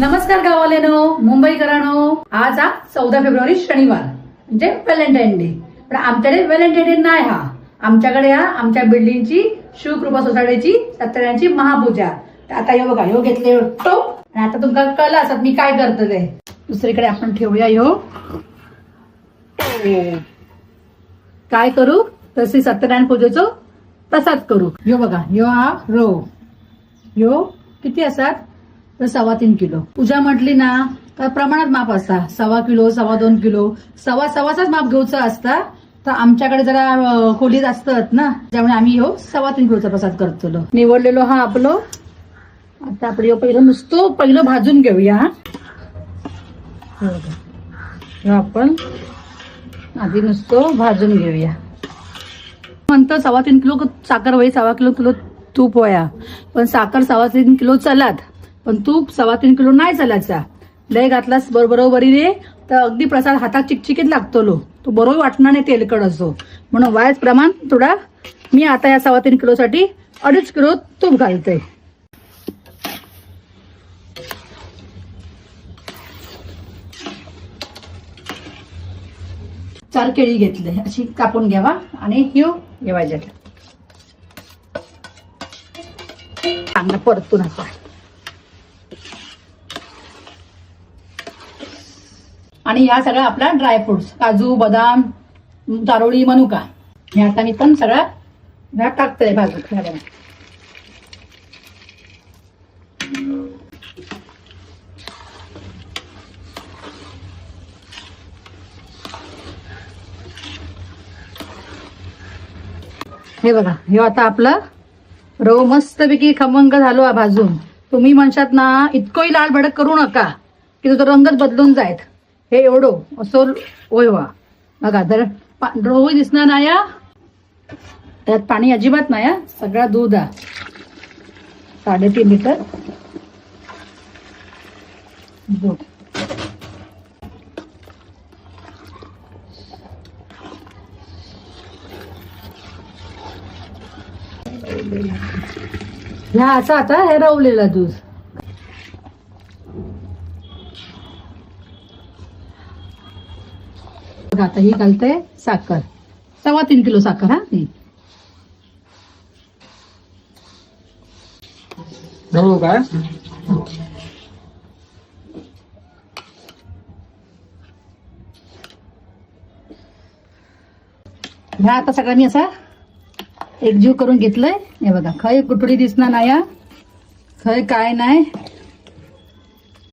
नमस्कार गावालेनो, मुंबईकरांनो. आज 14 फेब्रुवारी शनिवार म्हणजे व्हॅलेंटाईन डे. पण आमच्याकडे व्हॅलेंटाईन डे नाही. आमच्याकडे आमच्या बिल्डिंगची शिवकृपा सोसायटीची सत्यनारायणची महापूजा. आता हे बघा, ह्यो घेतले टोप. आणि आता तुमका कळलं असत मी काय करतो ते. दुसरीकडे आपण ठेवूया ह्यो. काय करू तशी सत्यनारायण पूजेचो प्रसाद करू. ह्यो बघा, ह्यो रो ह्यो किती असतात तर 3.25 किलो. पूजा म्हटली ना तर प्रमाणात माप असता. 1.25 किलो, 2.25 किलो, सव्वाचाच माप घेऊचं असता. तर आमच्याकडे जरा खोलीत असतात ना, त्यामुळे आम्ही 3.25 किलोचा प्रसाद करतो. निवडलेलो आपलो. आता आपण पहिलं भाजून घेऊया. आपण आधी नुसतं भाजून घेऊया. म्हणतो 3.25 किलो साखर होई, 1.25 किलो तूप होया. पण साखर 3.25 किलो चलात, पण तूप 3.25 किलो नाही चालायचा. लय घातलास बरोबरी रे तर अगदी प्रसाद हातात चिकचिकीत लागतो. तो बरोबर वाटणार नाही तेलकट असो. म्हणून वायच प्रमाण थोडा मी आता या 3.25 किलोसाठी 2.5 किलो तूप घालते. चार केळी घेतले, अशी कापून घ्यावा आणि घेवायच्या. चांगला परतून असा. आणि या सगळ्या आपला ड्रायफ्रुट्स, काजू, बदाम, चारोळी, मनुका, हे आता मी पण सगळा टाकतोय भाजून. हे बघा, हे आता आपलं रव मस्तपैकी खमंग झालो भाजून. तुम्ही म्हणशात ना इतकंही लाल भडक करू नका की तुझा रंगच बदलून जायत. हे एवढं असं होय वा. बघा जर रवही दिसणार नाही, त्यात पाणी अजिबात नाही. सगळा दूध 3.5 लिटर दूध. ह्या असं आता हे रवलेलं दूध. आता ही घालते साखर, 3.25 किलो साखर. काय ह्या आता सगळ्यांनी असा एकजीव करून घेतलंय. हे बघा, खय कुठली दिसणार नाही, खय काय नाही.